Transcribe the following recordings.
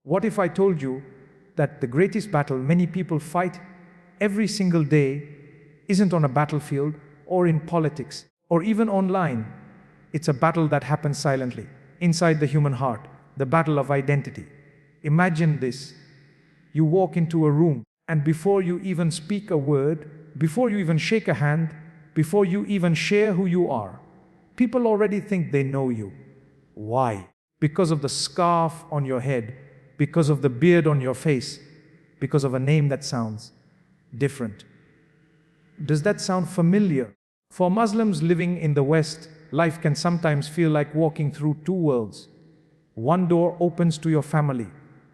What if I told you that the greatest battle many people fight every single day isn't on a battlefield or in politics or even online? It's a battle that happens silently, inside the human heart, the battle of identity. Imagine this. You walk into a room, and before you even speak a word, before you even shake a hand, before you even share who you are, people already think they know you. Why? Because of the scarf on your head, because of the beard on your face, because of a name that sounds different. Does that sound familiar? For Muslims living in the West, life can sometimes feel like walking through two worlds. One door opens to your family,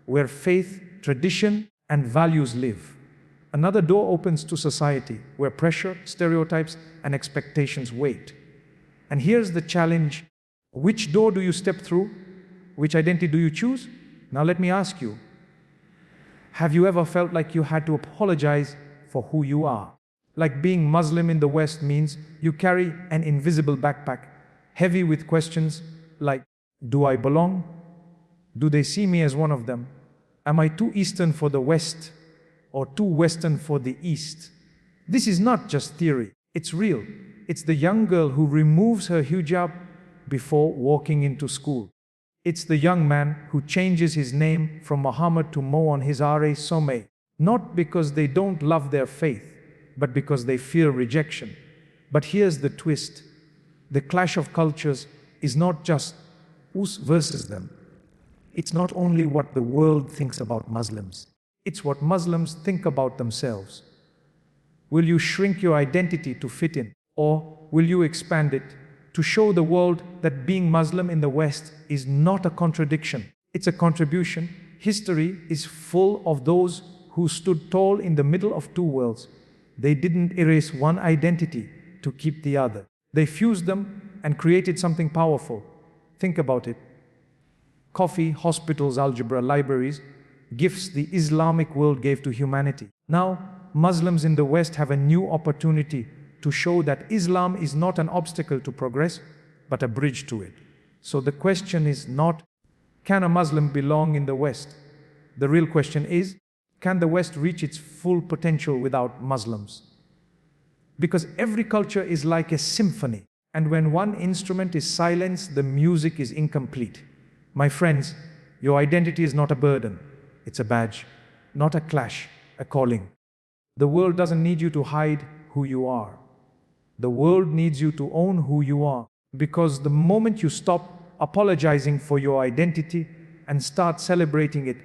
where faith, tradition, and values live. Another door opens to society, where pressure, stereotypes, and expectations wait. And here's the challenge. Which door do you step through? Which identity do you choose? Now let me ask you, have you ever felt like you had to apologize for who you are? Like being Muslim in the West means you carry an invisible backpack, heavy with questions like, do I belong? Do they see me as one of them? Am I too Eastern for the West or too Western for the East? This is not just theory, it's real. It's the young girl who removes her hijab before walking into school. It's the young man who changes his name from Muhammad to Mo on his resume, not because they don't love their faith, but because they fear rejection. But here's the twist. The clash of cultures is not just us versus them. It's not only what the world thinks about Muslims, it's what Muslims think about themselves. Will you shrink your identity to fit in, or will you expand it to show the world that being Muslim in the West is not a contradiction, it's a contribution? History is full of those who stood tall in the middle of two worlds. They didn't erase one identity to keep the other. They fused them and created something powerful. Think about it. Coffee, hospitals, algebra, libraries, gifts the Islamic world gave to humanity. Now, Muslims in the West have a new opportunity to show that Islam is not an obstacle to progress, but a bridge to it. So the question is not, can a Muslim belong in the West? The real question is, can the West reach its full potential without Muslims? Because every culture is like a symphony, and when one instrument is silenced, the music is incomplete. My friends, your identity is not a burden, it's a badge, not a clash, a calling. The world doesn't need you to hide who you are. The world needs you to own who you are, because the moment you stop apologizing for your identity and start celebrating it,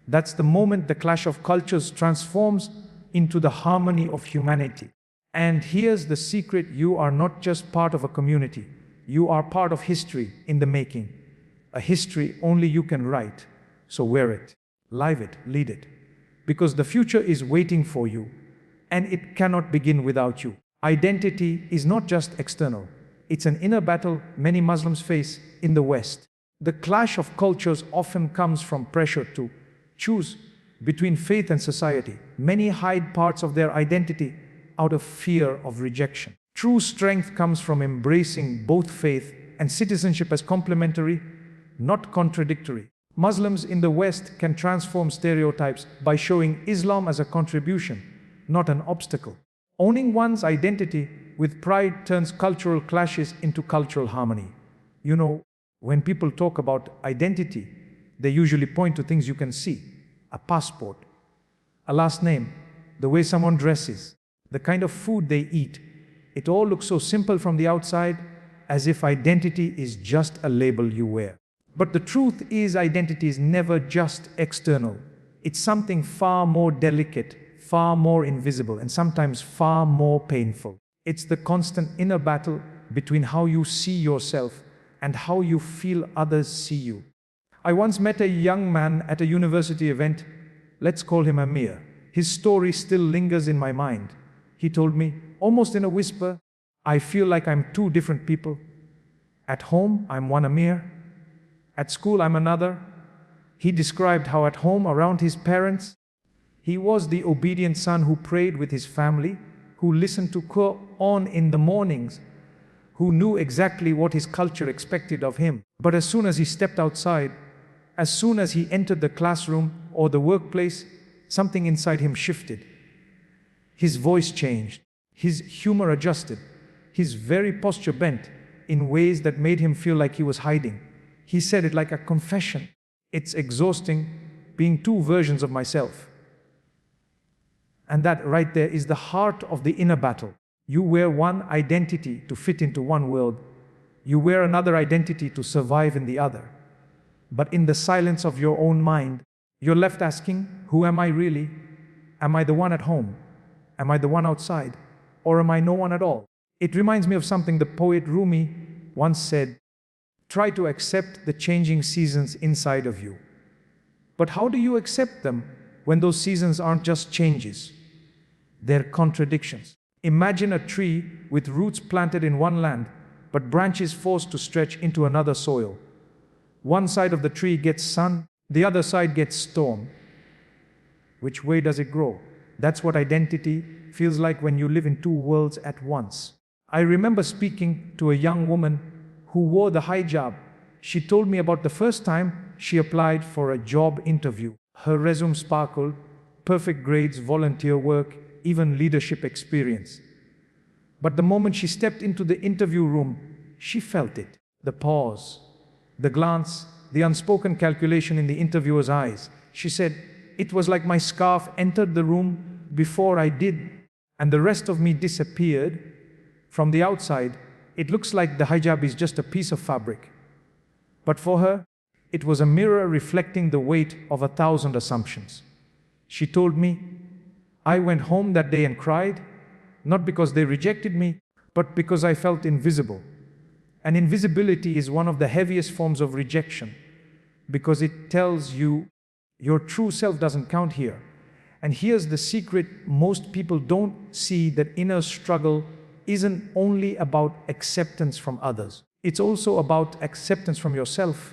that's the moment the clash of cultures transforms into the harmony of humanity. And here's the secret: you are not just part of a community, you are part of history in the making. A history only you can write. So wear it, live it, lead it. Because the future is waiting for you, and it cannot begin without you. Identity is not just external, it's an inner battle many Muslims face in the West. The clash of cultures often comes from pressure to choose between faith and society. Many hide parts of their identity out of fear of rejection. True strength comes from embracing both faith and citizenship as complementary, not contradictory. Muslims in the West can transform stereotypes by showing Islam as a contribution, not an obstacle. Owning one's identity with pride turns cultural clashes into cultural harmony. You know, when people talk about identity, they usually point to things you can see: a passport, a last name, the way someone dresses, the kind of food they eat. It all looks so simple from the outside, as if identity is just a label you wear. But the truth is, identity is never just external. It's something far more delicate, far more invisible, and sometimes far more painful. It's the constant inner battle between how you see yourself and how you feel others see you. I once met a young man at a university event. Let's call him Amir. His story still lingers in my mind. He told me, almost in a whisper, I feel like I'm two different people. At home, I'm one Amir. At school, I'm another. He described how at home, around his parents, he was the obedient son who prayed with his family, who listened to Quran in the mornings, who knew exactly what his culture expected of him. But as soon as he stepped outside, As soon as he entered the classroom or the workplace, something inside him shifted. His voice changed, his humor adjusted, his very posture bent in ways that made him feel like he was hiding. He said it like a confession. It's exhausting being two versions of myself. And that right there is the heart of the inner battle. You wear one identity to fit into one world. You wear another identity to survive in the other. But in the silence of your own mind, you're left asking, who am I really? Am I the one at home? Am I the one outside? Or am I no one at all? It reminds me of something the poet Rumi once said, try to accept the changing seasons inside of you. But how do you accept them when those seasons aren't just changes? They're contradictions. Imagine a tree with roots planted in one land, but branches forced to stretch into another soil. One side of the tree gets sun, the other side gets storm. Which way does it grow? That's what identity feels like when you live in two worlds at once. I remember speaking to a young woman who wore the hijab. She told me about the first time she applied for a job interview. Her resume sparkled, perfect grades, volunteer work, even leadership experience. But the moment she stepped into the interview room, she felt it. The pause, the glance, the unspoken calculation in the interviewer's eyes. She said, it was like my scarf entered the room before I did, and the rest of me disappeared. From the outside, it looks like the hijab is just a piece of fabric. But for her, it was a mirror reflecting the weight of 1,000 assumptions. She told me, I went home that day and cried, not because they rejected me, but because I felt invisible. And invisibility is one of the heaviest forms of rejection, because it tells you your true self doesn't count here. And here's the secret most people don't see: that inner struggle isn't only about acceptance from others. It's also about acceptance from yourself.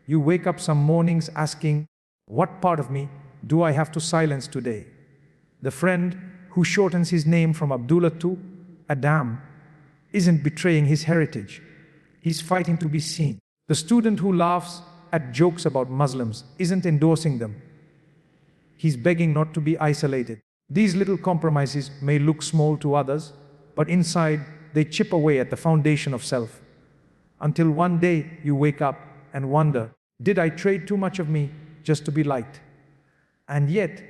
You wake up some mornings asking, what part of me do I have to silence today? The friend who shortens his name from Abdullah to Adam isn't betraying his heritage. He's fighting to be seen. The student who laughs at jokes about Muslims isn't endorsing them. He's begging not to be isolated. These little compromises may look small to others, but inside they chip away at the foundation of self. Until one day you wake up and wonder, did I trade too much of me just to be liked? And yet,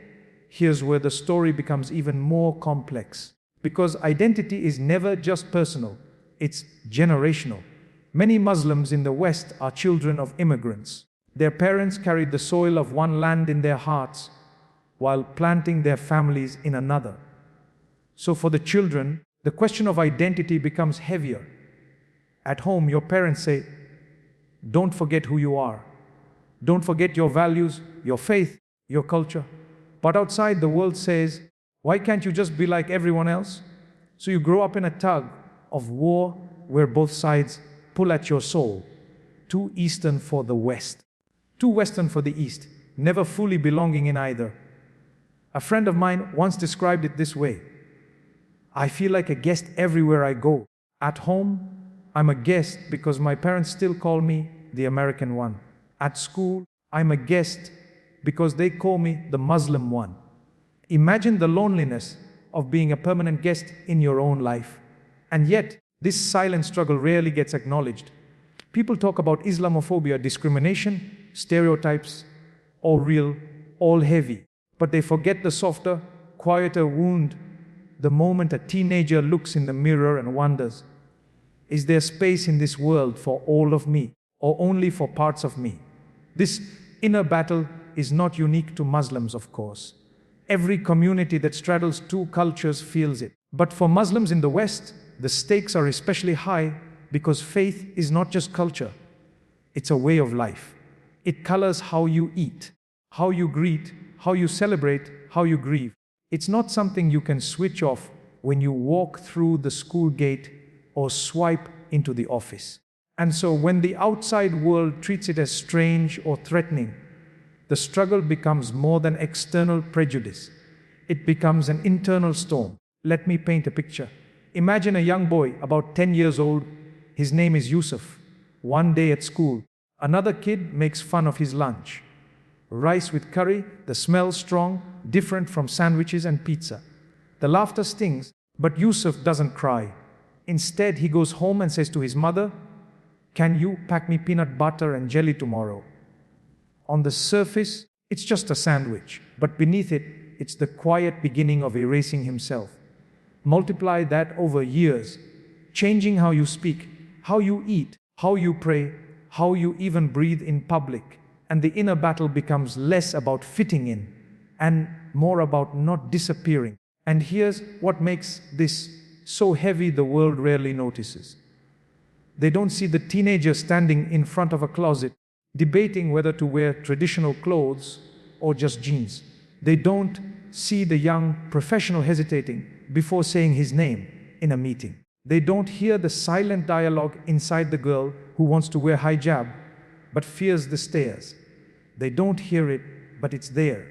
here's where the story becomes even more complex. Because identity is never just personal, it's generational. Many Muslims in the West are children of immigrants. Their parents carried the soil of one land in their hearts while planting their families in another. So for the children, the question of identity becomes heavier. At home, your parents say, don't forget who you are. Don't forget your values, your faith, your culture. But outside, the world says, why can't you just be like everyone else? So you grow up in a tug of war where both sides pull at your soul. Too Eastern for the West, too Western for the East, never fully belonging in either. A friend of mine once described it this way: I feel like a guest everywhere I go. At home, I'm a guest because my parents still call me the American one. At school, I'm a guest because they call me the Muslim one. Imagine the loneliness of being a permanent guest in your own life. And yet, this silent struggle rarely gets acknowledged. People talk about Islamophobia, discrimination, stereotypes, all real, all heavy. But they forget the softer, quieter wound, the moment a teenager looks in the mirror and wonders, is there space in this world for all of me, or only for parts of me? This inner battle is not unique to Muslims, of course. Every community that straddles two cultures feels it. But for Muslims in the West, the stakes are especially high because faith is not just culture. It's a way of life. It colors how you eat, how you greet, how you celebrate, how you grieve. It's not something you can switch off when you walk through the school gate or swipe into the office. And so when the outside world treats it as strange or threatening, the struggle becomes more than external prejudice. It becomes an internal storm. Let me paint a picture. Imagine a young boy about 10 years old. His name is Yusuf. One day at school, Another kid makes fun of his lunch. Rice with curry, the smell strong, different from sandwiches and pizza. The laughter stings, but Yusuf doesn't cry. Instead, he goes home and says to his mother, "Can you pack me peanut butter and jelly tomorrow?" On the surface, it's just a sandwich, but beneath it, it's the quiet beginning of erasing himself. Multiply that over years, changing how you speak, how you eat, how you pray, how you even breathe in public, and the inner battle becomes less about fitting in and more about not disappearing. And here's what makes this so heavy: the world rarely notices. They don't see the teenager standing in front of a closet, debating whether to wear traditional clothes or just jeans. They don't see the young professional hesitating before saying his name in a meeting. They don't hear the silent dialogue inside the girl who wants to wear hijab but fears the stares. They don't hear it, but it's there.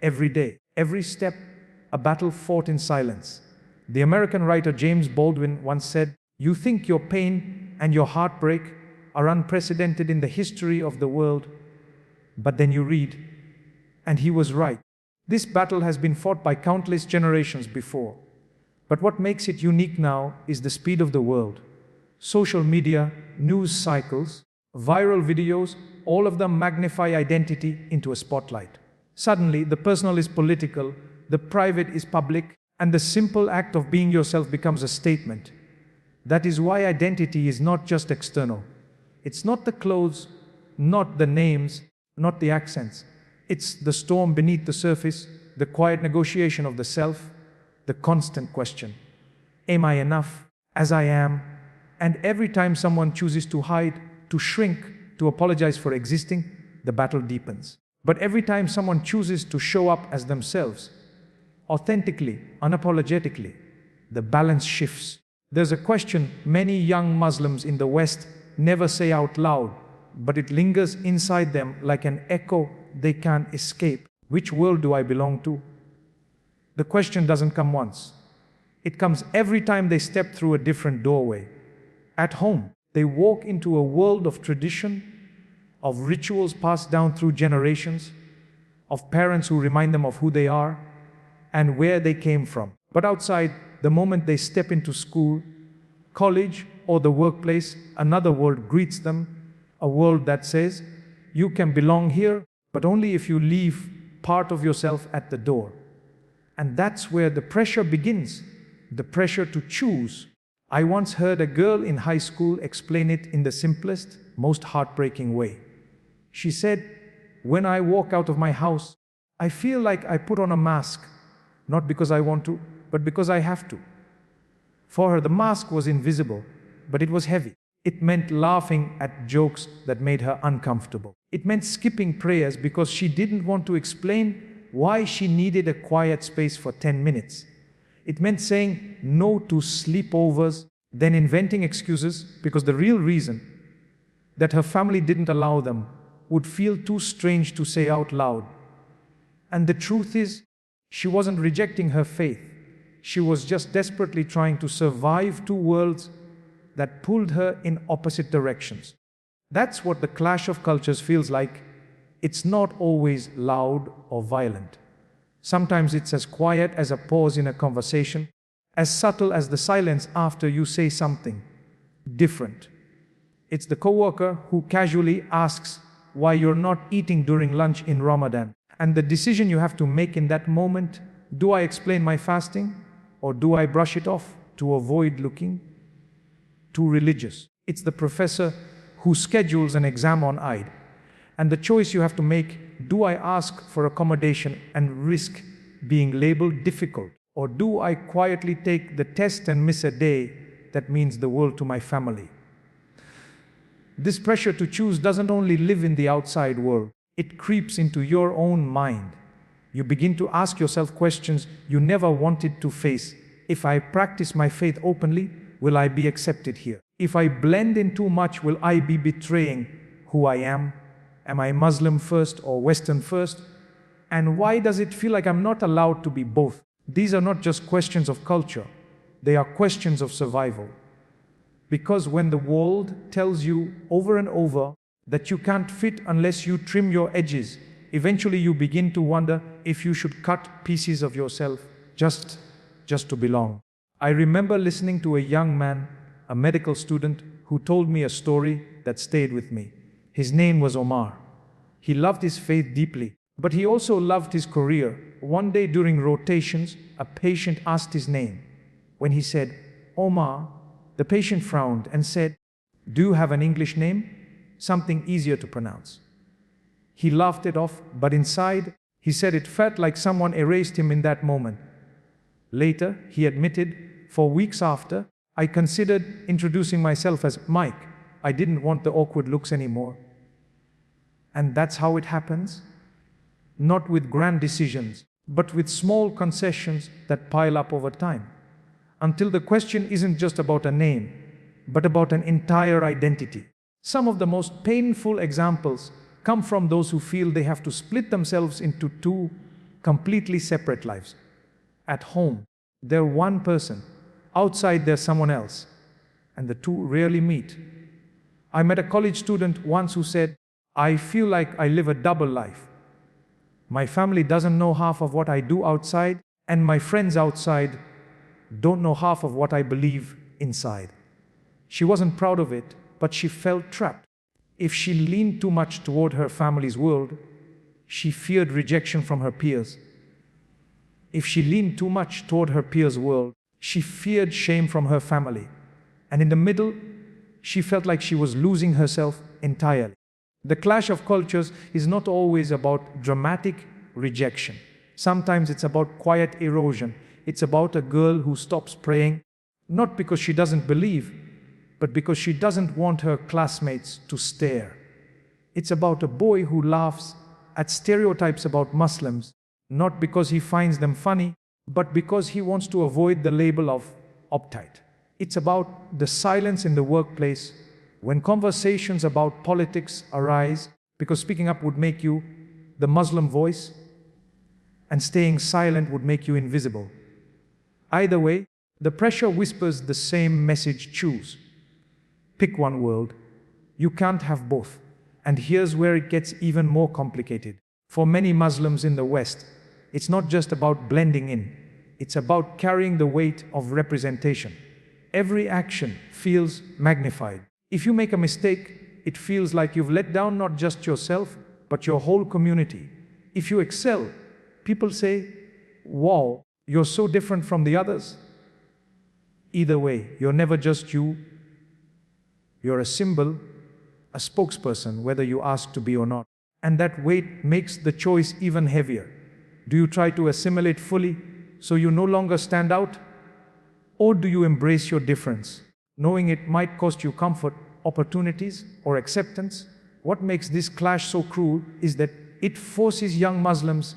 Every day, every step, a battle fought in silence. The American writer James Baldwin once said, "You think your pain and your heartbreak are unprecedented in the history of the world, but then you read." And he was right. This battle has been fought by countless generations before. But what makes it unique now is the speed of the world. Social media, news cycles, viral videos, all of them magnify identity into a spotlight. Suddenly, the personal is political, the private is public, and the simple act of being yourself becomes a statement. That is why identity is not just external. It's not the clothes, not the names, not the accents. It's the storm beneath the surface, the quiet negotiation of the self, the constant question, am I enough as I am? And every time someone chooses to hide, to shrink, to apologize for existing, the battle deepens. But every time someone chooses to show up as themselves, authentically, unapologetically, the balance shifts. There's a question many young Muslims in the West never say out loud, but it lingers inside them like an echo they can't escape. Which world do I belong to? The question doesn't come once. It comes every time they step through a different doorway. At home, they walk into a world of tradition, of rituals passed down through generations, of parents who remind them of who they are and where they came from. But outside, the moment they step into school, college, or the workplace, another world greets them, a world that says, you can belong here, but only if you leave part of yourself at the door. And that's where the pressure begins, the pressure to choose. I once heard a girl in high school explain it in the simplest, most heartbreaking way. She said, "When I walk out of my house, I feel like I put on a mask, not because I want to, but because I have to." For her, the mask was invisible, but it was heavy. It meant laughing at jokes that made her uncomfortable. It meant skipping prayers because she didn't want to explain why she needed a quiet space for 10 minutes. It meant saying no to sleepovers, then inventing excuses because the real reason that her family didn't allow them would feel too strange to say out loud. And the truth is, she wasn't rejecting her faith. She was just desperately trying to survive two worlds that pulled her in opposite directions. That's what the clash of cultures feels like. It's not always loud or violent. Sometimes it's as quiet as a pause in a conversation, as subtle as the silence after you say something different. It's the coworker who casually asks why you're not eating during lunch in Ramadan, and the decision you have to make in that moment: do I explain my fasting, or do I brush it off to avoid looking too religious? It's the professor who schedules an exam on Eid, and the choice you have to make: do I ask for accommodation and risk being labeled difficult, or do I quietly take the test and miss a day that means the world to my family? This pressure to choose doesn't only live in the outside world, it creeps into your own mind. You begin to ask yourself questions you never wanted to face. If I practice my faith openly, will I be accepted here? If I blend in too much, will I be betraying who I am? Am I Muslim first or Western first? And why does it feel like I'm not allowed to be both? These are not just questions of culture, they are questions of survival. Because when the world tells you over and over, that you can't fit unless you trim your edges. Eventually you begin to wonder if you should cut pieces of yourself just to belong. I remember listening to a young man, a medical student, who told me a story that stayed with me. His name was Omar. He loved his faith deeply, but he also loved his career. One day during rotations, a patient asked his name. When he said, "Omar," the patient frowned and said, "Do you have an English name? Something easier to pronounce." He laughed it off, but inside, he said it felt like someone erased him in that moment. Later, he admitted, "For weeks after, I considered introducing myself as Mike. I didn't want the awkward looks anymore." And that's how it happens. Not with grand decisions, but with small concessions that pile up over time. Until the question isn't just about a name, but about an entire identity. Some of the most painful examples come from those who feel they have to split themselves into two completely separate lives. At home, they're one person. Outside, there's someone else. And the two rarely meet. I met a college student once who said, "I feel like I live a double life. My family doesn't know half of what I do outside, and my friends outside don't know half of what I believe inside." She wasn't proud of it, but she felt trapped. If she leaned too much toward her family's world, she feared rejection from her peers. If she leaned too much toward her peers' world, she feared shame from her family. And in the middle, she felt like she was losing herself entirely. The clash of cultures is not always about dramatic rejection. Sometimes it's about quiet erosion. It's about a girl who stops praying, not because she doesn't believe, but because she doesn't want her classmates to stare. It's about a boy who laughs at stereotypes about Muslims, not because he finds them funny, but because he wants to avoid the label of uptight. It's about the silence in the workplace when conversations about politics arise, because speaking up would make you the Muslim voice, and staying silent would make you invisible. Either way, the pressure whispers the same message: choose. Pick one world. You can't have both. And here's where it gets even more complicated. For many Muslims in the West, it's not just about blending in. It's about carrying the weight of representation. Every action feels magnified. If you make a mistake, it feels like you've let down not just yourself, but your whole community. If you excel, people say, "Wow, you're so different from the others." Either way, you're never just you. You're a symbol, a spokesperson, whether you ask to be or not. And that weight makes the choice even heavier. Do you try to assimilate fully so you no longer stand out? Or do you embrace your difference, knowing it might cost you comfort, opportunities, or acceptance? What makes this clash so cruel is that it forces young Muslims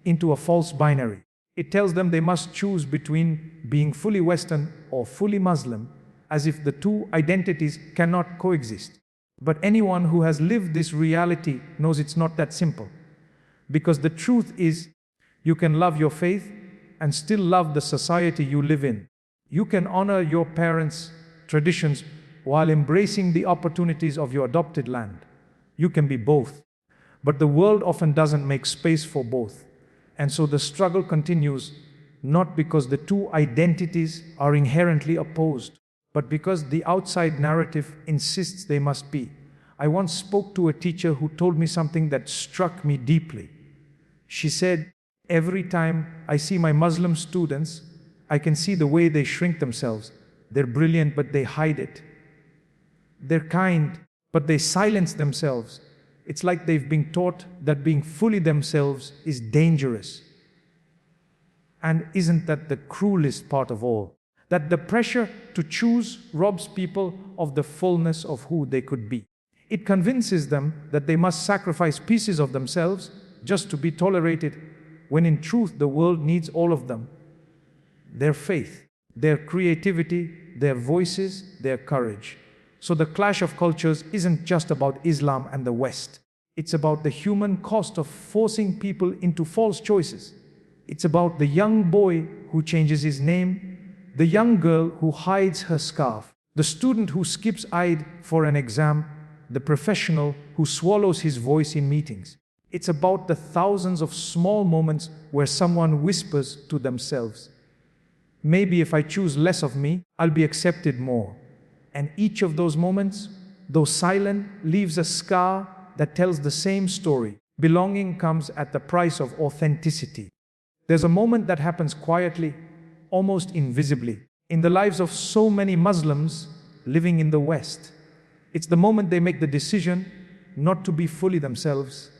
into a false binary. It tells them they must choose between being fully Western or fully Muslim, as if the two identities cannot coexist. But anyone who has lived this reality knows it's not that simple. Because the truth is, you can love your faith and still love the society you live in. You can honor your parents' traditions while embracing the opportunities of your adopted land. You can be both. But the world often doesn't make space for both. And so the struggle continues, not because the two identities are inherently opposed, but because the outside narrative insists they must be. I once spoke to a teacher who told me something that struck me deeply. She said, "Every time I see my Muslim students, I can see the way they shrink themselves. They're brilliant, but they hide it. They're kind, but they silence themselves. It's like they've been taught that being fully themselves is dangerous." And isn't that the cruelest part of all? That the pressure to choose robs people of the fullness of who they could be. It convinces them that they must sacrifice pieces of themselves just to be tolerated, when in truth the world needs all of them. Their faith, their creativity, their voices, their courage. So the clash of cultures isn't just about Islam and the West. It's about the human cost of forcing people into false choices. It's about the young boy who changes his name, the young girl who hides her scarf, the student who skips Eid for an exam, the professional who swallows his voice in meetings. It's about the thousands of small moments where someone whispers to themselves, maybe if I choose less of me, I'll be accepted more. And each of those moments, though silent, leaves a scar that tells the same story. Belonging comes at the price of authenticity. There's a moment that happens quietly, almost invisibly, in the lives of so many Muslims living in the West. It's the moment they make the decision not to be fully themselves.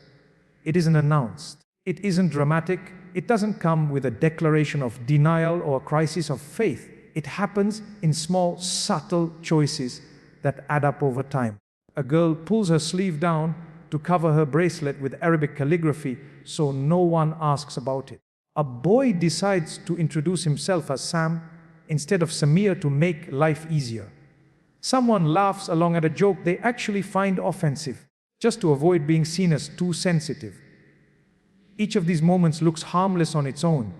It isn't announced. It isn't dramatic. It doesn't come with a declaration of denial or a crisis of faith. It happens in small, subtle choices that add up over time. A girl pulls her sleeve down to cover her bracelet with Arabic calligraphy so no one asks about it. A boy decides to introduce himself as Sam instead of Samir to make life easier. Someone laughs along at a joke they actually find offensive, just to avoid being seen as too sensitive. Each of these moments looks harmless on its own,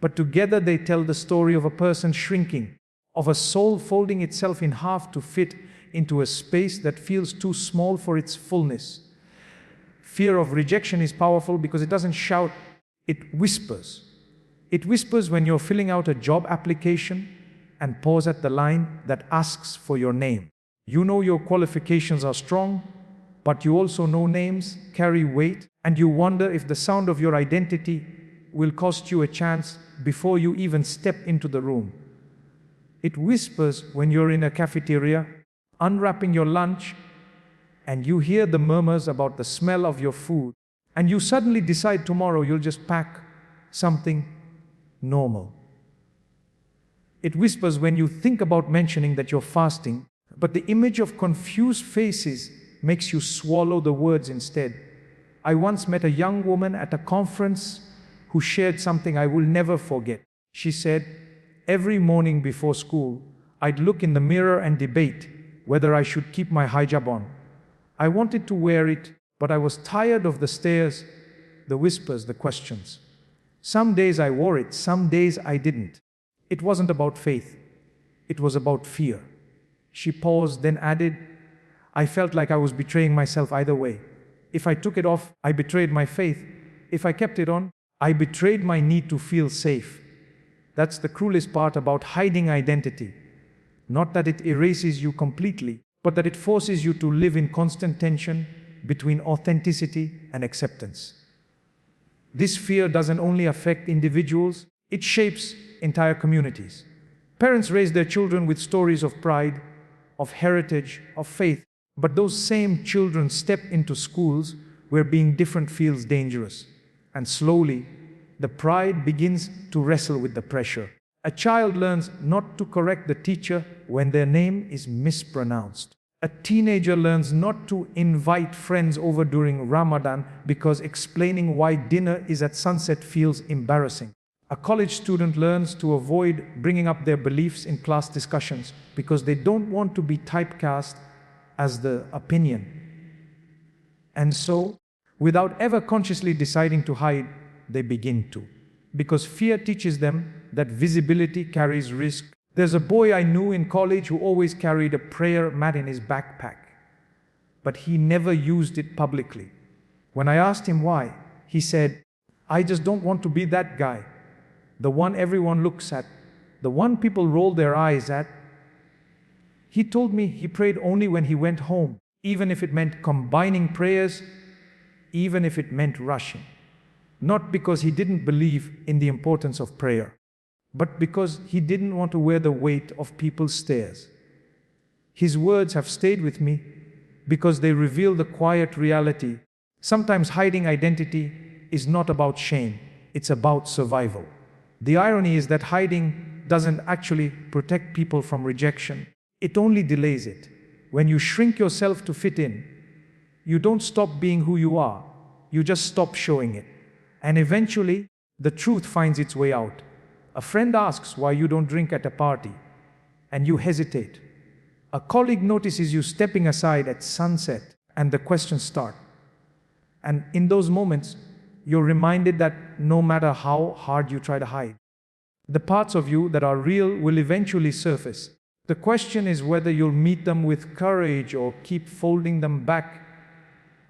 but together they tell the story of a person shrinking, of a soul folding itself in half to fit into a space that feels too small for its fullness. Fear of rejection is powerful because it doesn't shout, it whispers. It whispers when you're filling out a job application and pause at the line that asks for your name. You know your qualifications are strong, but you also know names carry weight, and you wonder if the sound of your identity will cost you a chance before you even step into the room. It whispers when you're in a cafeteria, unwrapping your lunch, and you hear the murmurs about the smell of your food, and you suddenly decide tomorrow you'll just pack something normal. It whispers when you think about mentioning that you're fasting, but the image of confused faces makes you swallow the words instead. I once met a young woman at a conference who shared something I will never forget. She said, every morning before school, I'd look in the mirror and debate whether I should keep my hijab on. I wanted to wear it, but I was tired of the stares, the whispers, the questions. Some days I wore it, some days I didn't. It wasn't about faith. It was about fear. She paused, then added, I felt like I was betraying myself either way. If I took it off, I betrayed my faith. If I kept it on, I betrayed my need to feel safe. That's the cruelest part about hiding identity. Not that it erases you completely, but that it forces you to live in constant tension between authenticity and acceptance. This fear doesn't only affect individuals, it shapes entire communities. Parents raise their children with stories of pride, of heritage, of faith, but those same children step into schools where being different feels dangerous. And slowly, the pride begins to wrestle with the pressure. A child learns not to correct the teacher when their name is mispronounced. A teenager learns not to invite friends over during Ramadan because explaining why dinner is at sunset feels embarrassing. A college student learns to avoid bringing up their beliefs in class discussions because they don't want to be typecast as the opinion. And so, without ever consciously deciding to hide, they begin to. Because fear teaches them that visibility carries risk. There's a boy I knew in college who always carried a prayer mat in his backpack, but he never used it publicly. When I asked him why, he said, I just don't want to be that guy. The one everyone looks at, the one people roll their eyes at. He told me he prayed only when he went home, even if it meant combining prayers, even if it meant rushing. Not because he didn't believe in the importance of prayer, but because he didn't want to wear the weight of people's stares. His words have stayed with me because they reveal the quiet reality. Sometimes hiding identity is not about shame, it's about survival. The irony is that hiding doesn't actually protect people from rejection. It only delays it. When you shrink yourself to fit in, you don't stop being who you are. You just stop showing it. And eventually, the truth finds its way out. A friend asks why you don't drink at a party, and you hesitate. A colleague notices you stepping aside at sunset, and the questions start. And in those moments, you're reminded that no matter how hard you try to hide, the parts of you that are real will eventually surface. The question is whether you'll meet them with courage or keep folding them back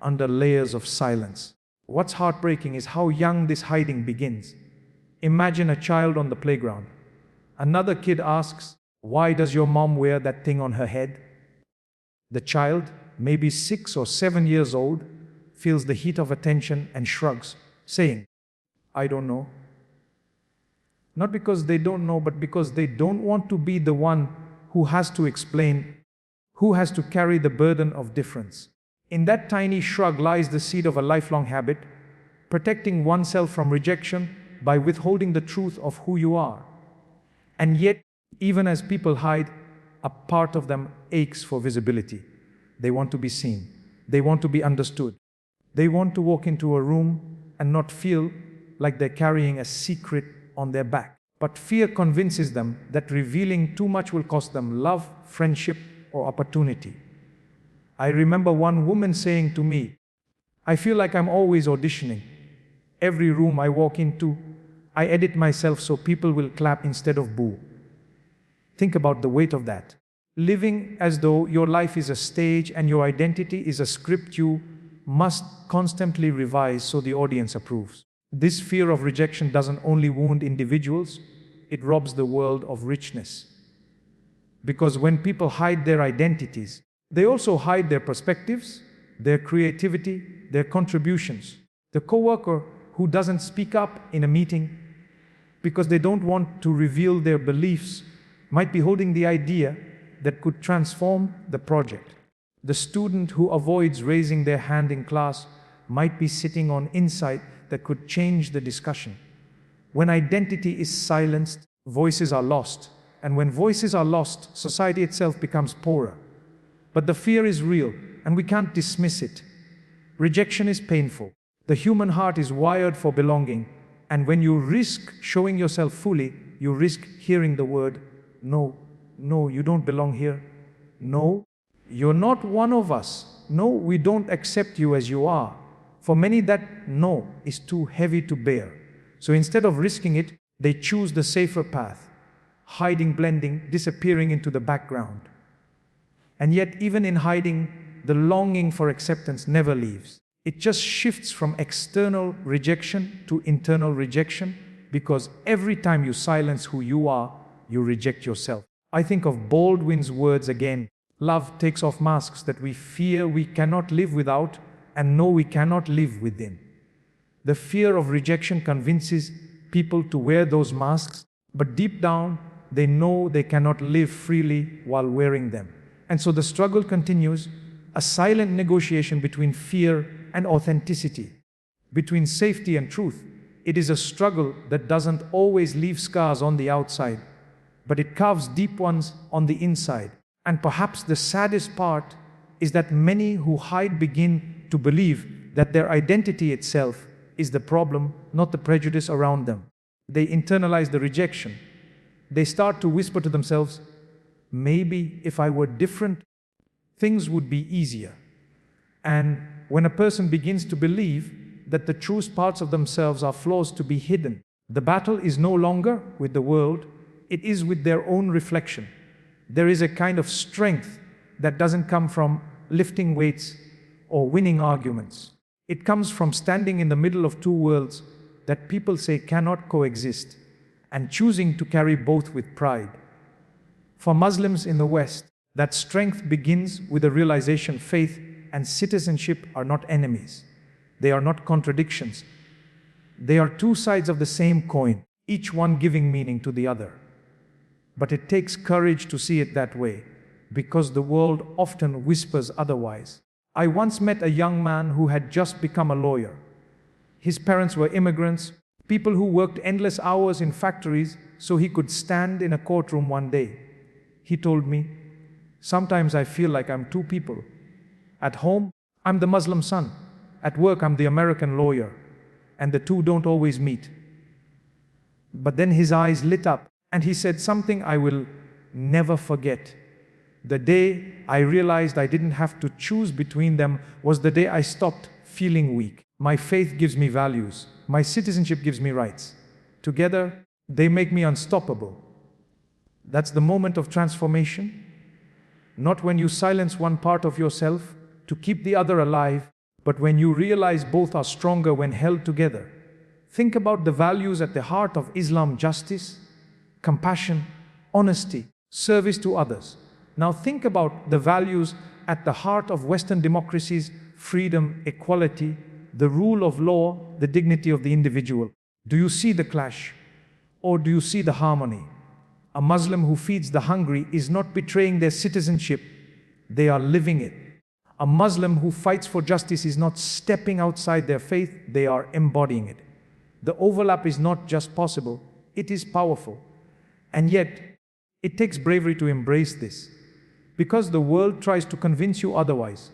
under layers of silence. What's heartbreaking is how young this hiding begins. Imagine a child on the playground. Another kid asks, "Why does your mom wear that thing on her head?" The child, maybe 6 or 7 years old, feels the heat of attention and shrugs, saying, "I don't know." Not because they don't know, but because they don't want to be the one who has to explain, who has to carry the burden of difference. In that tiny shrug lies the seed of a lifelong habit, protecting oneself from rejection by withholding the truth of who you are. And yet, even as people hide, a part of them aches for visibility. They want to be seen. They want to be understood. They want to walk into a room and not feel like they're carrying a secret on their back. But fear convinces them that revealing too much will cost them love, friendship, or opportunity. I remember one woman saying to me, "I feel like I'm always auditioning. Every room I walk into, I edit myself so people will clap instead of boo." Think about the weight of that. Living as though your life is a stage and your identity is a script you must constantly revise so the audience approves. This fear of rejection doesn't only wound individuals, it robs the world of richness. Because when people hide their identities, they also hide their perspectives, their creativity, their contributions. The coworker who doesn't speak up in a meeting because they don't want to reveal their beliefs might be holding the idea that could transform the project. The student who avoids raising their hand in class might be sitting on insight that could change the discussion. When identity is silenced, voices are lost. And when voices are lost, society itself becomes poorer. But the fear is real, and we can't dismiss it. Rejection is painful. The human heart is wired for belonging, and when you risk showing yourself fully, you risk hearing the word, "No, no, you don't belong here. No, you're not one of us. No, we don't accept you as you are." For many, that no is too heavy to bear. So instead of risking it, they choose the safer path, hiding, blending, disappearing into the background. And yet, even in hiding, the longing for acceptance never leaves. It just shifts from external rejection to internal rejection, because every time you silence who you are, you reject yourself. I think of Baldwin's words again. Love takes off masks that we fear we cannot live without and know we cannot live within. The fear of rejection convinces people to wear those masks, but deep down, they know they cannot live freely while wearing them. And so the struggle continues, a silent negotiation between fear and authenticity, between safety and truth. It is a struggle that doesn't always leave scars on the outside, but it carves deep ones on the inside. And perhaps the saddest part is that many who hide begin to believe that their identity itself is the problem, not the prejudice around them. They internalize the rejection. They start to whisper to themselves, "Maybe if I were different, things would be easier." And when a person begins to believe that the truest parts of themselves are flaws to be hidden, the battle is no longer with the world, it is with their own reflection. There is a kind of strength that doesn't come from lifting weights or winning arguments. It comes from standing in the middle of two worlds that people say cannot coexist, and choosing to carry both with pride. For Muslims in the West, that strength begins with the realization faith and citizenship are not enemies. They are not contradictions. They are two sides of the same coin, each one giving meaning to the other. But it takes courage to see it that way, because the world often whispers otherwise. I once met a young man who had just become a lawyer. His parents were immigrants, people who worked endless hours in factories so he could stand in a courtroom one day. He told me, "Sometimes I feel like I'm two people. At home, I'm the Muslim son. At work, I'm the American lawyer. And the two don't always meet." But then his eyes lit up, and he said something I will never forget. "The day I realized I didn't have to choose between them was the day I stopped feeling weak. My faith gives me values. My citizenship gives me rights. Together, they make me unstoppable." That's the moment of transformation. Not when you silence one part of yourself to keep the other alive, but when you realize both are stronger when held together. Think about the values at the heart of Islam: justice, compassion, honesty, service to others. Now think about the values at the heart of Western democracies: freedom, equality, the rule of law, the dignity of the individual. Do you see the clash, or do you see the harmony? A Muslim who feeds the hungry is not betraying their citizenship, they are living it. A Muslim who fights for justice is not stepping outside their faith, they are embodying it. The overlap is not just possible, it is powerful. And yet, it takes bravery to embrace this, because the world tries to convince you otherwise.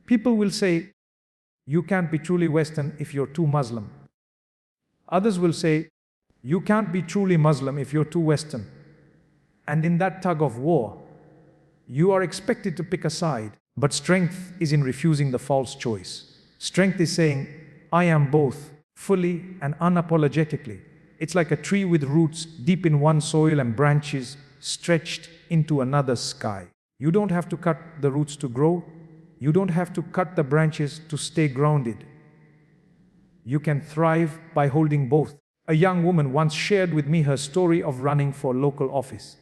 People will say, you can't be truly Western if you're too Muslim. Others will say, you can't be truly Muslim if you're too Western. And in that tug of war, you are expected to pick a side. But strength is in refusing the false choice. Strength is saying, I am both, fully and unapologetically. It's like a tree with roots deep in one soil and branches stretched into another sky. You don't have to cut the roots to grow. You don't have to cut the branches to stay grounded. You can thrive by holding both. A young woman once shared with me her story of running for local office.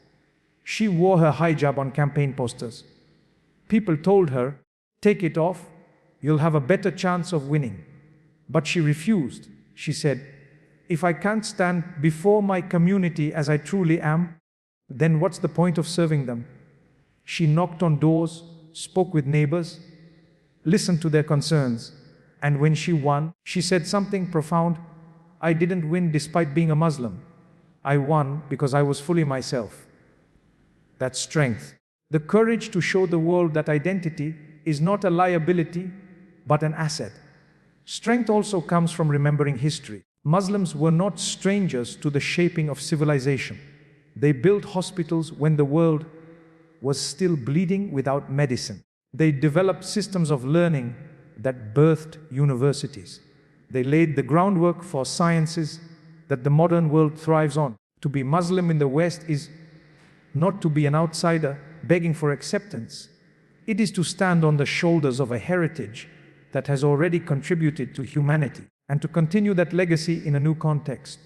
She wore her hijab on campaign posters. People told her, take it off, you'll have a better chance of winning. But she refused. She said, if I can't stand before my community as I truly am, then what's the point of serving them? She knocked on doors, spoke with neighbors, listened to their concerns, and when she won, she said something profound: I didn't win despite being a Muslim. I won because I was fully myself. That's strength. The courage to show the world that identity is not a liability, but an asset. Strength also comes from remembering history. Muslims were not strangers to the shaping of civilization. They built hospitals when the world was still bleeding without medicine. They developed systems of learning that birthed universities. They laid the groundwork for sciences that the modern world thrives on. To be Muslim in the West is not to be an outsider begging for acceptance. It is to stand on the shoulders of a heritage that has already contributed to humanity, and to continue that legacy in a new context.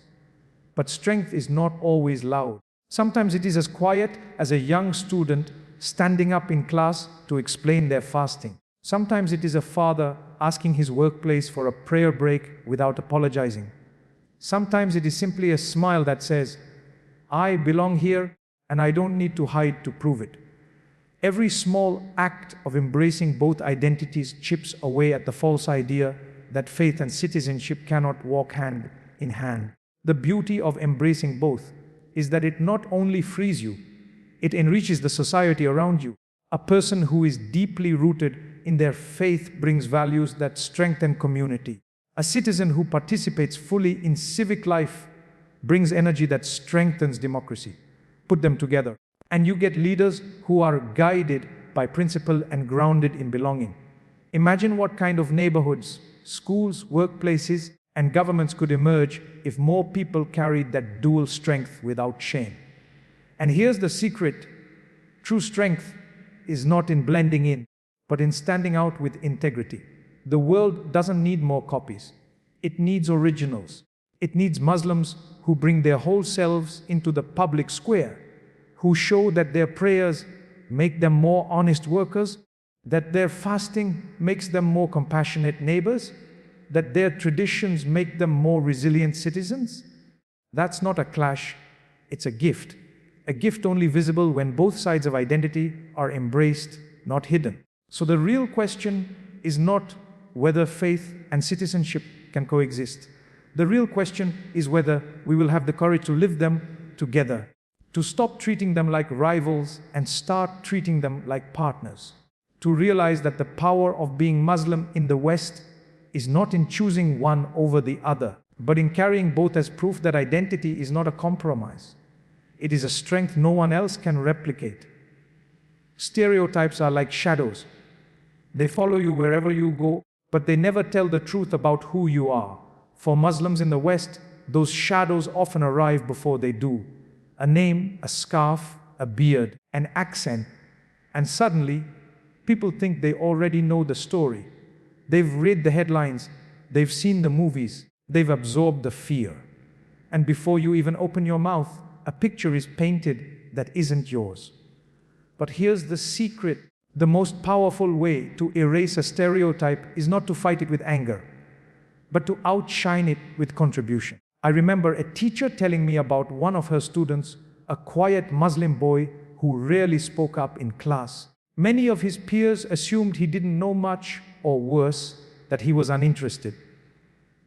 But strength is not always loud. Sometimes it is as quiet as a young student standing up in class to explain their fasting. Sometimes it is a father asking his workplace for a prayer break without apologizing. Sometimes it is simply a smile that says, I belong here and I don't need to hide to prove it. Every small act of embracing both identities chips away at the false idea that faith and citizenship cannot walk hand in hand. The beauty of embracing both is that it not only frees you, it enriches the society around you. A person who is deeply rooted in their faith brings values that strengthen community. A citizen who participates fully in civic life brings energy that strengthens democracy. Put them together, and you get leaders who are guided by principle and grounded in belonging. Imagine what kind of neighborhoods, schools, workplaces, and governments could emerge if more people carried that dual strength without shame. And here's the secret: true strength is not in blending in, but in standing out with integrity. The world doesn't need more copies. It needs originals. It needs Muslims who bring their whole selves into the public square, who show that their prayers make them more honest workers, that their fasting makes them more compassionate neighbors, that their traditions make them more resilient citizens. That's not a clash, it's a gift. A gift only visible when both sides of identity are embraced, not hidden. So the real question is not whether faith and citizenship can coexist. The real question is whether we will have the courage to live them together, to stop treating them like rivals and start treating them like partners, to realize that the power of being Muslim in the West is not in choosing one over the other, but in carrying both as proof that identity is not a compromise. It is a strength no one else can replicate. Stereotypes are like shadows. They follow you wherever you go, but they never tell the truth about who you are. For Muslims in the West, those shadows often arrive before they do. A name, a scarf, a beard, an accent, and suddenly people think they already know the story. They've read the headlines, they've seen the movies, they've absorbed the fear. And before you even open your mouth, a picture is painted that isn't yours. But here's the secret. The most powerful way to erase a stereotype is not to fight it with anger, but to outshine it with contribution. I remember a teacher telling me about one of her students, a quiet Muslim boy who rarely spoke up in class. Many of his peers assumed he didn't know much, or worse, that he was uninterested.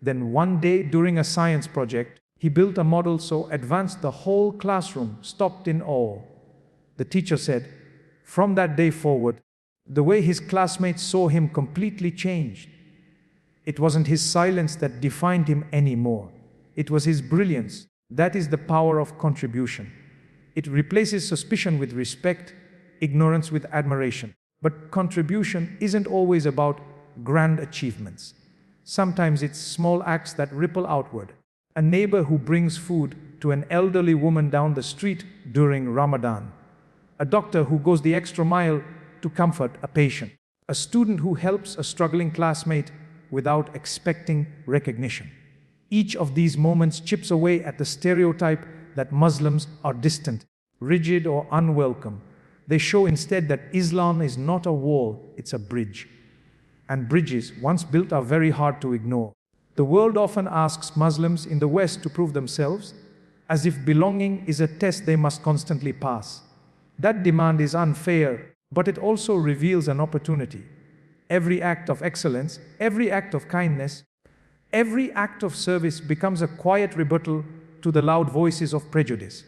Then one day during a science project, he built a model so advanced the whole classroom stopped in awe. The teacher said, from that day forward, the way his classmates saw him completely changed. It wasn't his silence that defined him anymore. It was his brilliance. That is the power of contribution. It replaces suspicion with respect, ignorance with admiration. But contribution isn't always about grand achievements. Sometimes it's small acts that ripple outward. A neighbor who brings food to an elderly woman down the street during Ramadan. A doctor who goes the extra mile to comfort a patient. A student who helps a struggling classmate without expecting recognition. Each of these moments chips away at the stereotype that Muslims are distant, rigid, or unwelcome. They show instead that Islam is not a wall, it's a bridge. And bridges, once built, are very hard to ignore. The world often asks Muslims in the West to prove themselves, as if belonging is a test they must constantly pass. That demand is unfair, but it also reveals an opportunity. Every act of excellence, every act of kindness, every act of service becomes a quiet rebuttal to the loud voices of prejudice.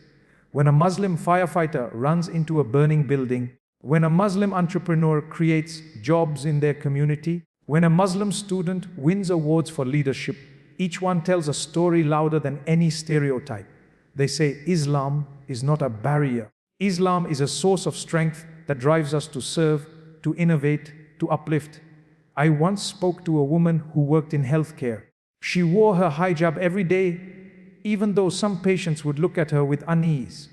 When a Muslim firefighter runs into a burning building, when a Muslim entrepreneur creates jobs in their community, when a Muslim student wins awards for leadership, each one tells a story louder than any stereotype. They say Islam is not a barrier. Islam is a source of strength that drives us to serve, to innovate, to uplift. I once spoke to a woman who worked in healthcare. She wore her hijab every day, even though some patients would look at her with unease.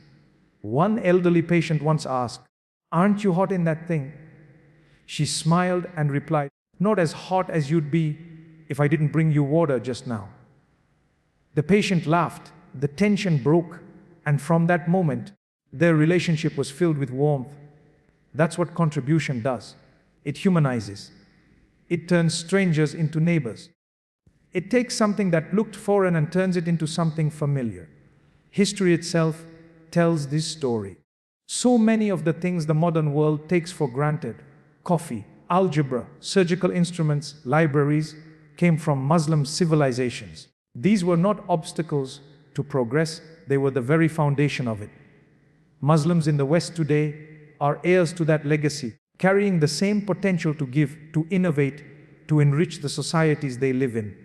One elderly patient once asked, "Aren't you hot in that thing?" She smiled and replied, "Not as hot as you'd be if I didn't bring you water just now." The patient laughed, the tension broke, and from that moment, their relationship was filled with warmth. That's what contribution does. It humanizes. It turns strangers into neighbors. It takes something that looked foreign and turns it into something familiar. History itself tells this story. So many of the things the modern world takes for granted, coffee, algebra, surgical instruments, libraries, came from Muslim civilizations. These were not obstacles to progress, they were the very foundation of it. Muslims in the West today are heirs to that legacy, carrying the same potential to give, to innovate, to enrich the societies they live in.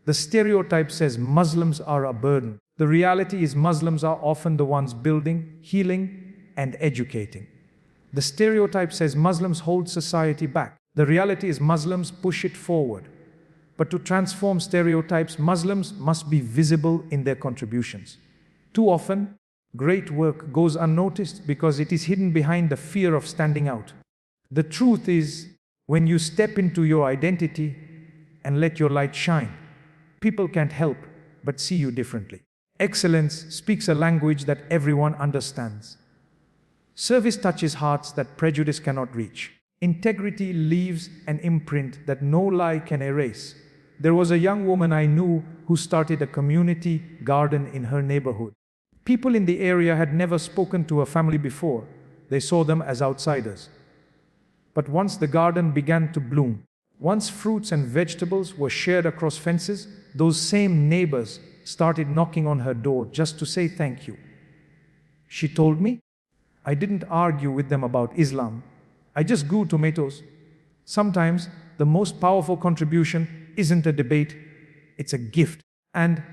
The stereotype says Muslims are a burden. The reality is Muslims are often the ones building, healing, and educating. The stereotype says Muslims hold society back. The reality is Muslims push it forward. But to transform stereotypes, Muslims must be visible in their contributions. Too often, great work goes unnoticed because it is hidden behind the fear of standing out. The truth is, when you step into your identity and let your light shine, people can't help but see you differently. Excellence speaks a language that everyone understands. Service touches hearts that prejudice cannot reach. Integrity leaves an imprint that no lie can erase. There was a young woman I knew who started a community garden in her neighborhood. People in the area had never spoken to her family before. They saw them as outsiders. But once the garden began to bloom, once fruits and vegetables were shared across fences, those same neighbors started knocking on her door just to say thank you. She told me, "I didn't argue with them about Islam. I just grew tomatoes." Sometimes the most powerful contribution isn't a debate, it's a gift. And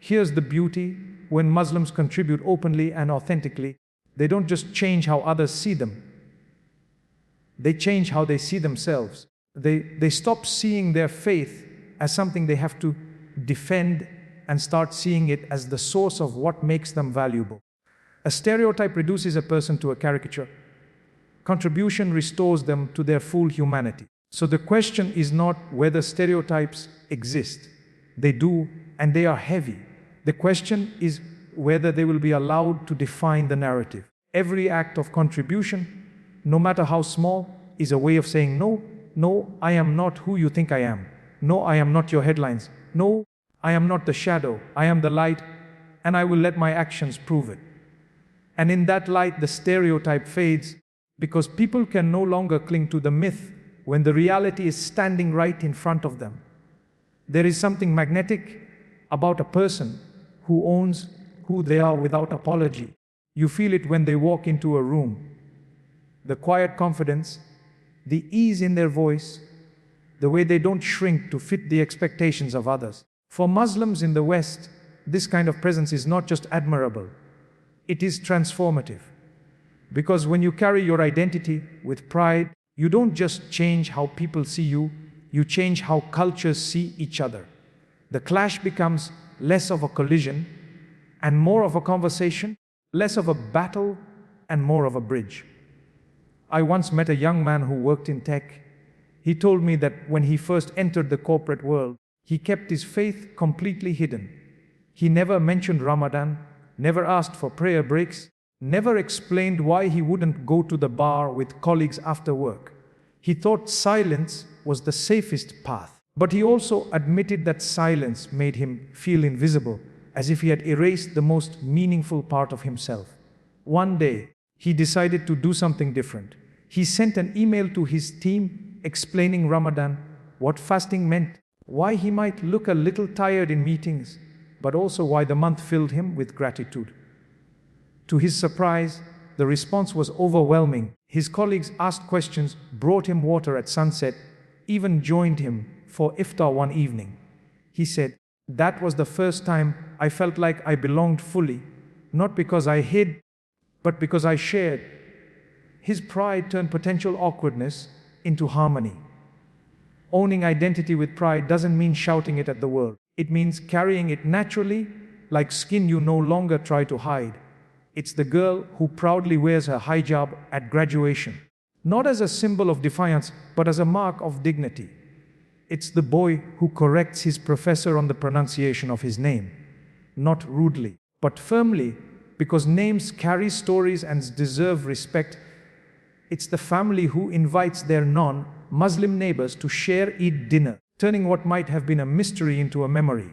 here's the beauty: when Muslims contribute openly and authentically, they don't just change how others see them, they change how they see themselves. They stop seeing their faith as something they have to defend and start seeing it as the source of what makes them valuable. A stereotype reduces a person to a caricature. Contribution restores them to their full humanity. So the question is not whether stereotypes exist. They do, and they are heavy. The question is whether they will be allowed to define the narrative. Every act of contribution, no matter how small, is a way of saying no. No, I am not who you think I am. No, I am not your headlines. No, I am not the shadow. I am the light, and I will let my actions prove it. And in that light, the stereotype fades, because people can no longer cling to the myth when the reality is standing right in front of them. There is something magnetic about a person who owns who they are without apology. You feel it when they walk into a room. The quiet confidence, the ease in their voice, the way they don't shrink to fit the expectations of others. For Muslims in the West, this kind of presence is not just admirable, it is transformative. Because when you carry your identity with pride, you don't just change how people see you, you change how cultures see each other. The clash becomes less of a collision and more of a conversation, less of a battle and more of a bridge. I once met a young man who worked in tech. He told me that when he first entered the corporate world, he kept his faith completely hidden. He never mentioned Ramadan, never asked for prayer breaks, never explained why he wouldn't go to the bar with colleagues after work. He thought silence was the safest path. But he also admitted that silence made him feel invisible, as if he had erased the most meaningful part of himself. One day, he decided to do something different. He sent an email to his team explaining Ramadan, what fasting meant, why he might look a little tired in meetings, but also why the month filled him with gratitude. To his surprise, the response was overwhelming. His colleagues asked questions, brought him water at sunset, even joined him for iftar one evening. He said, "That was the first time I felt like I belonged fully, not because I hid, but because I shared." His pride turned potential awkwardness into harmony. Owning identity with pride doesn't mean shouting it at the world. It means carrying it naturally, like skin you no longer try to hide. It's the girl who proudly wears her hijab at graduation, not as a symbol of defiance, but as a mark of dignity. It's the boy who corrects his professor on the pronunciation of his name, not rudely, but firmly, because names carry stories and deserve respect. It's the family who invites their non-Muslim neighbors to share Eid dinner, turning what might have been a mystery into a memory.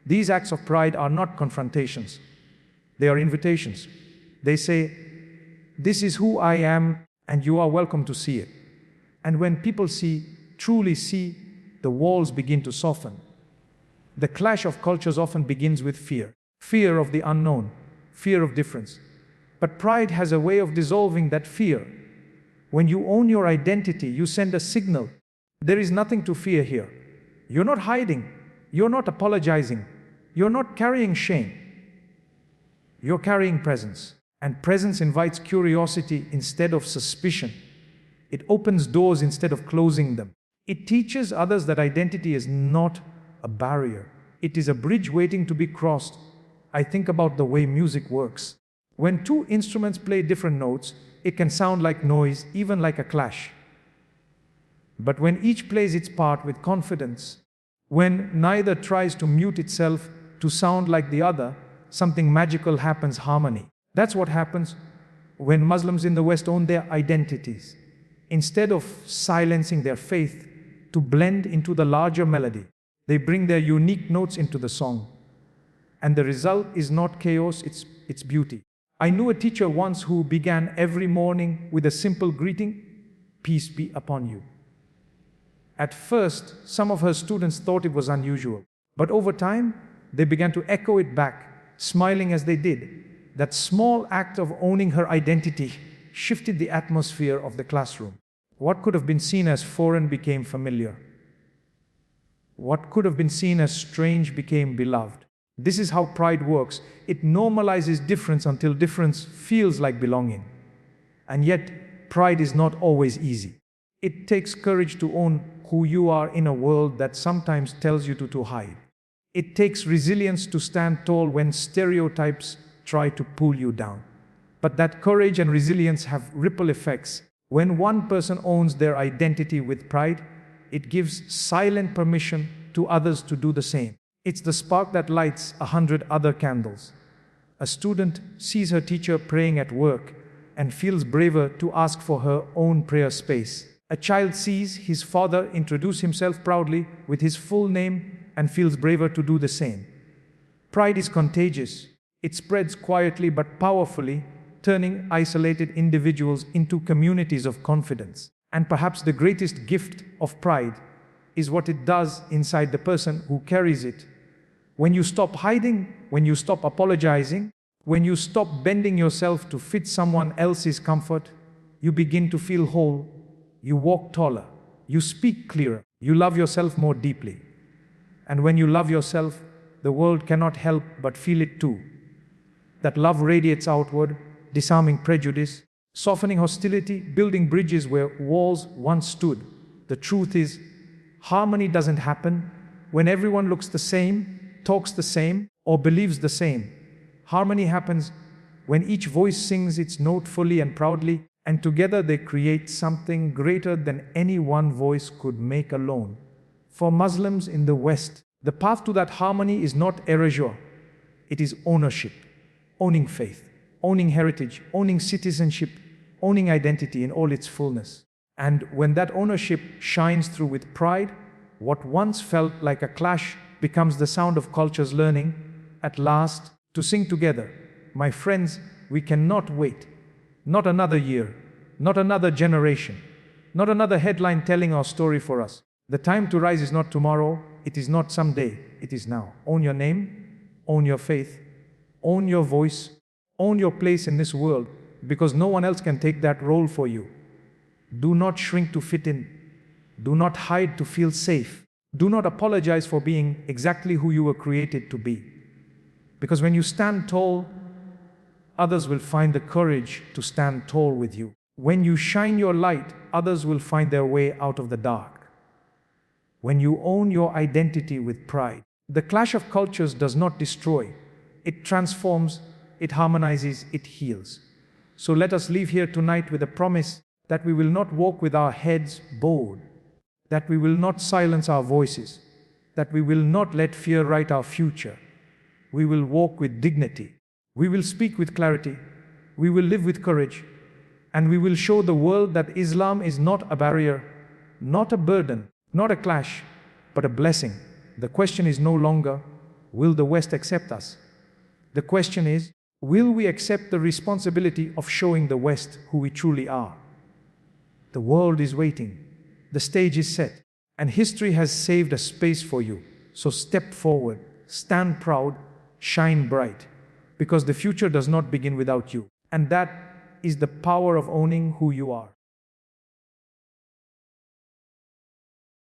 These acts of pride are not confrontations. They are invitations. They say, "This is who I am, and you are welcome to see it." And when people truly see, the walls begin to soften. The clash of cultures often begins with fear. Fear of the unknown, fear of difference. But pride has a way of dissolving that fear. When you own your identity, you send a signal. There is nothing to fear here. You're not hiding. You're not apologizing. You're not carrying shame. You're carrying presence. And presence invites curiosity instead of suspicion. It opens doors instead of closing them. It teaches others that identity is not a barrier. It is a bridge waiting to be crossed. I think about the way music works. When two instruments play different notes, it can sound like noise, even like a clash. But when each plays its part with confidence, when neither tries to mute itself to sound like the other, something magical happens: harmony. That's what happens when Muslims in the West own their identities. Instead of silencing their faith to blend into the larger melody, they bring their unique notes into the song. And the result is not chaos, it's beauty. I knew a teacher once who began every morning with a simple greeting, "Peace be upon you." At first, some of her students thought it was unusual, but over time, they began to echo it back, smiling as they did. That small act of owning her identity shifted the atmosphere of the classroom. What could have been seen as foreign became familiar. What could have been seen as strange became beloved. This is how pride works. It normalizes difference until difference feels like belonging. And yet, pride is not always easy. It takes courage to own who you are in a world that sometimes tells you to hide. It takes resilience to stand tall when stereotypes try to pull you down. But that courage and resilience have ripple effects. When one person owns their identity with pride, it gives silent permission to others to do the same. It's the spark that lights 100 other candles. A student sees her teacher praying at work and feels braver to ask for her own prayer space. A child sees his father introduce himself proudly with his full name and feels braver to do the same. Pride is contagious. It spreads quietly but powerfully, turning isolated individuals into communities of confidence. And perhaps the greatest gift of pride is what it does inside the person who carries it. When you stop hiding, when you stop apologizing, when you stop bending yourself to fit someone else's comfort, you begin to feel whole. You walk taller. You speak clearer. You love yourself more deeply. And when you love yourself, the world cannot help but feel it too. That love radiates outward, disarming prejudice, softening hostility, building bridges where walls once stood. The truth is, harmony doesn't happen when everyone looks the same, talks the same, or believes the same. Harmony happens when each voice sings its note fully and proudly, and together they create something greater than any one voice could make alone. For Muslims in the West, the path to that harmony is not erasure. It is ownership, owning faith, owning heritage, owning citizenship, owning identity in all its fullness. And when that ownership shines through with pride, what once felt like a clash becomes the sound of cultures learning, at last, to sing together. My friends, we cannot wait. Not another year, not another generation, not another headline telling our story for us. The time to rise is not tomorrow, it is not someday, it is now. Own your name, own your faith, own your voice, own your place in this world, because no one else can take that role for you. Do not shrink to fit in. Do not hide to feel safe. Do not apologize for being exactly who you were created to be. Because when you stand tall, others will find the courage to stand tall with you. When you shine your light, others will find their way out of the dark. When you own your identity with pride, the clash of cultures does not destroy. It transforms, it harmonizes, it heals. So let us leave here tonight with a promise that we will not walk with our heads bowed, that we will not silence our voices, that we will not let fear write our future. We will walk with dignity. We will speak with clarity. We will live with courage. And we will show the world that Islam is not a barrier, not a burden, not a clash, but a blessing. The question is no longer, will the West accept us? The question is, will we accept the responsibility of showing the West who we truly are? The world is waiting. The stage is set. And history has saved a space for you. So step forward, stand proud, shine bright. Because the future does not begin without you. And that is the power of owning who you are.